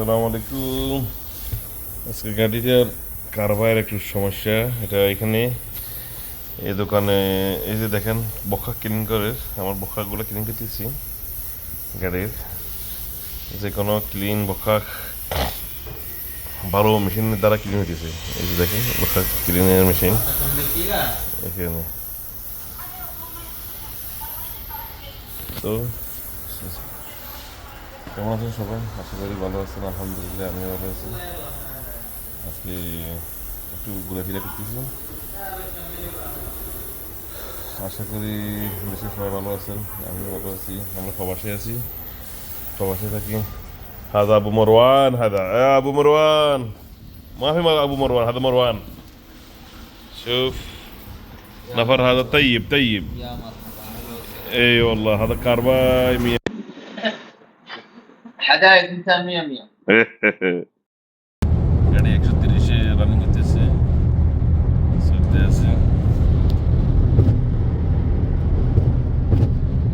আসসালামু আলাইকুম। আজকে গাড়িটার কারবার একটু সমস্যা। এটা এখানে এই দোকানে এই যে দেখেন বখা ক্লিন করে, আমার বখাগুলো ক্লিন করতেছি। গাড়ির যে কোনো ক্লিন বখা ভালো মেশিনের দ্বারা ক্লিন হইতেছে। এই যে দেখেন বখা ক্লিনের মেশিন এখানে। তো কেমন আছেন সবাই? আশা করি ভালো আছেন। আলহামদুলিল্লাহ আমিও ভালো আছি। আজকে একটু ঘুরাফেরা করতেছি। আশা করি দেশের সবাই ভালো আছেন, আমিও ভালো আছি। আমরা প্রবাসে আছি, প্রবাসে থাকি। هذا ابو مروان، هذا يا ابو مروان. ما في ابو مروان، هذا مروان. شوف نفر هذا طيب طيب. يا مرحبا، اهلا وسهلا. اي والله هذا كارباي 100. حدايق انت 100 100. গাড়ি 130-এ রানিং করতেছে, চলতে আছে।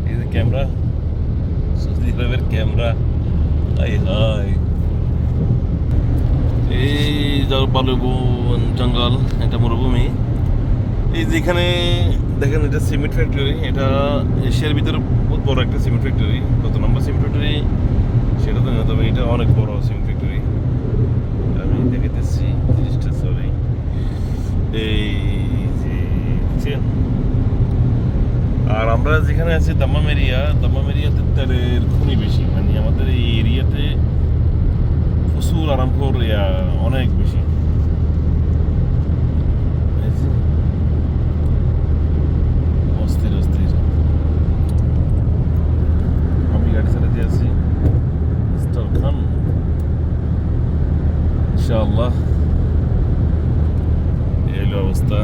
এই যে ক্যামেরা, সৌদি আরবের ক্যামেরা। হাই হাই, এই বালুবন জঙ্গল, এটা মরুভূমি। এই যেখানে দেখেন এটা সিমেন্ট ফ্যাক্টরি, এটা এশিয়ার ভিতরে বহুত বড় একটা সিমেন্ট ফ্যাক্টরি। কত নম্বর সিমেন্ট ফ্যাক্টরি সেটা তো না, তবে এটা অনেক বড় সিমেন্ট ফ্যাক্টরি। আমি দেখেতেছি জিনিসটা, সরি। এই যে দেখছেন, আর আমরা যেখানে আছি দাম্মাম এরিয়াতে তেলের খনি বেশি। মানে আমাদের এই এরিয়াতে প্রচুর আরামপুর অনেক বেশি। অস্থির অস্থির। আমি গাড়ি চালাতে আছি, মিস্টার খান ইনশাআল্লাহ। এই হলো অবস্থা।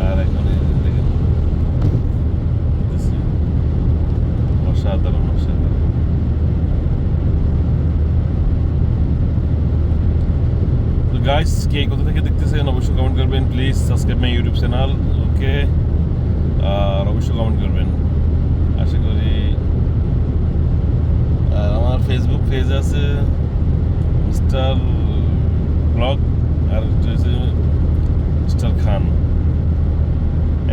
আর এখন দেখেন অসাধারণ অসাধারণ। তো গাইস, কে কোথা থেকে দেখতেছেন অবশ্যই কমেন্ট করবেন। Please subscribe my YouTube channel, okay? আর অবশ্যই কমেন্ট করবেন, আশা করি। আর আমার ফেসবুক পেজ আছে মিস্টার ব্লগ, আর হচ্ছে mister Khan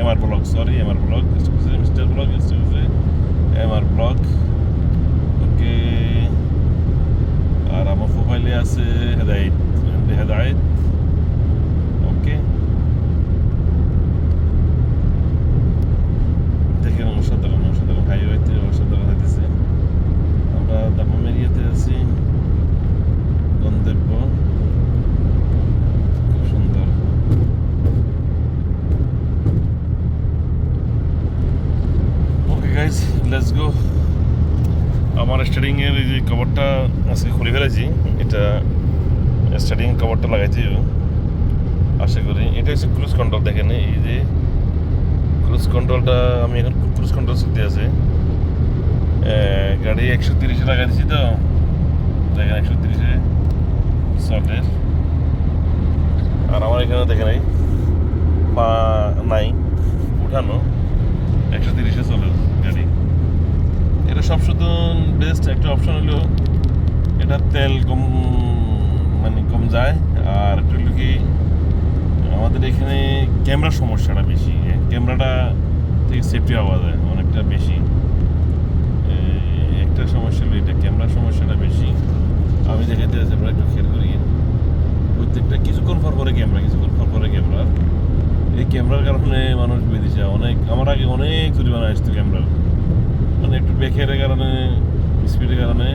MR blog, sorry MR blog, mister blog, MR blog, okay? আর আমার প্রোফাইলে আছে হেদায়েত, ওকে? দেখেন অসাধারণ অসাধারণ হাইওয়েতে অসাধারণ হইতেছে। আমরা দাম্মাম এরিয়াতে আছি, গন্তব্য খুব সুন্দর। Okay guys, let's go. আমার স্টার্টিং এর এই যে কভারটা আজকে খুলে ফেলেছি। এটা স্টার্টিং কভারটা লাগাইছি, আশা করি। এটা হচ্ছে ক্রুজ কন্ট্রোল। দেখেন এই যে ক্রুজ কন্ট্রোলটা, আমি এখন ক্রুজ কন্ট্রোল শিখতে আছে। গাড়ি 130-এ লাগাই দিচ্ছি, তো দেখেন 130-এ চলের। আর আমার এখানে দেখেন এই পা নাই উঠানো, 130-এ চলে গাড়ি। এটা সবসময় বেস্ট একটা অপশন হলো, এটা তেল কম, মানে কম যায়। আর একটু হলো কি, আমাদের এখানে ক্যামেরার সমস্যাটা বেশি। ক্যামেরাটা থেকে সেফটি পাওয়া যায় অনেকটা বেশি। একটা সমস্যা হলো এটা, ক্যামেরার সমস্যাটা বেশি। আমি দেখাতে আছি, আমরা একটু খেয়াল করি। প্রত্যেকটা কিছুক্ষণ পর পরে ক্যামেরা। এই ক্যামেরার কারণে মানুষ বিদেশে অনেক, আমার আগে অনেক জরিমানা আসতো ক্যামেরার, মানে একটু বেখের কারণে, স্পিডের কারণে।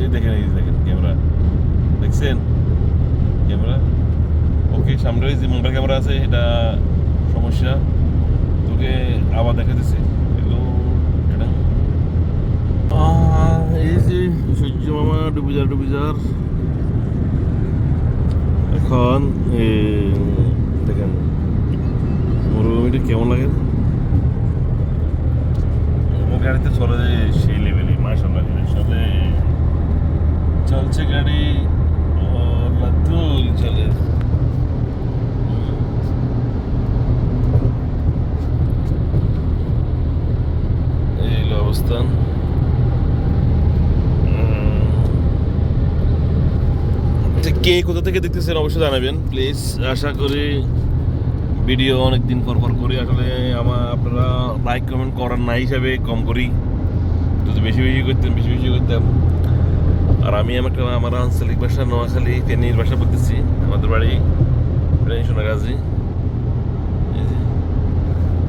এই দেখেন ক্যামেরা, দেখছেন ক্যামেরা, ওকে? সামনে যে মোবাইল ক্যামেরা আছে, এটা সমস্যা। তোকে আবার দেখা দিচ্ছে এগুলো। এই যে সূর্য মামা ডুবিজার এখন দেখেন মরুভূমিটা কেমন লাগে। গাড়িতে চলে যায় সেই লেভেলে, মাশাআল্লাহ। আসলে চলছে গাড়ি, লাতুল চলে। এই হলো অবস্থান। কে কোথা থেকে দেখতেছেন অবশ্যই জানাবেন প্লিজ। আশা করি ভিডিও অনেক দিন পর করি, আসলে আপনারা লাইক কমেন্ট করার না হিসাবে কম করি, যদি বেশি বেশি করতাম। আর আমি আমার আঞ্চলিক ভাষা নোয়াখালী ফেনীর ভাষা বলতেছি। আমাদের বাড়ি সোনাগাজী।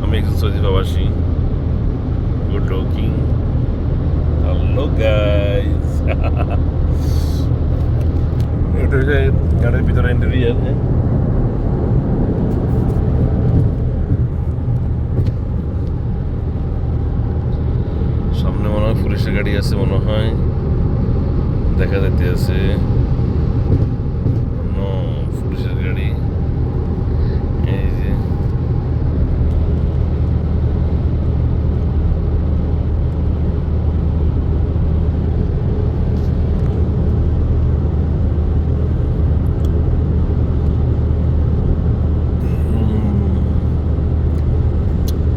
আমি একজন সৌদি প্রবাসী, গুড লুকিং। হ্যালো গাইস, এটা হচ্ছে গাড়ির ভিতরে ইন্টেরিয়ার। সামনে মনে হয় পুলিশের গাড়ি আছে, মনে হয় দেখা যাইতে আছে পুলিশের গাড়ি। এই যে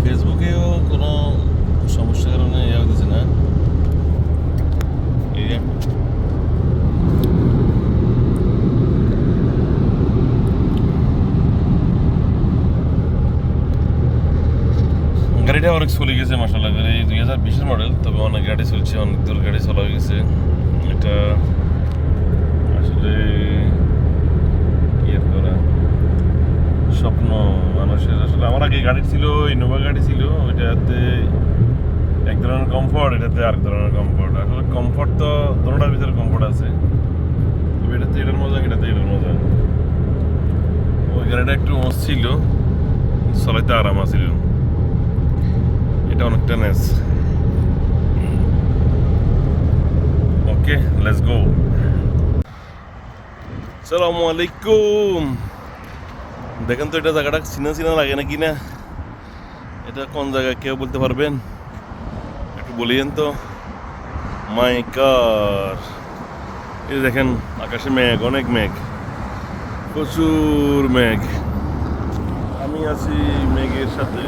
ফেসবুকেও কোনো সমস্যার কারণে ইয়ে হতেছে না। এই যে গাড়িটা অনেক চলে গেছে মাসাল্লাহ করে, 2020-এর মডেল, তবে অনেক গাড়ি চলছে, অনেক দূর গাড়ি চলা হয়ে গেছে। এটা আসলে ইয়ে করা স্বপ্ন মানুষের। আসলে আমার আগে গাড়ি ছিল, ইনোভা গাড়ি ছিল, ওইটাতে এক ধরনের কমফোর্ট, এটাতে আরেক ধরনের কমফোর্ট। আসলে কমফোর্ট তো দুটোটার ভিতরে কমফোর্ট আছে, তবে এটাতে এটার মজা, এটাতে এটার মজা। ওই গাড়িটা একটু ছিল, চলাইতে আরাম আছিল, এটা অনেকটা নেস। ওকে, লেটস গো। আসসালামু আলাইকুম। দেখেন তো এটা জায়গাটা চিনা লাগে নাকি না, এটা কোন জায়গা কেউ বলতে পারবেন? একটু বলিয়েন তো। মাই গড, এই দেখেন আকাশে মেঘ, অনেক মেঘ, প্রচুর মেঘ। আমি আছি মেঘের সাথে।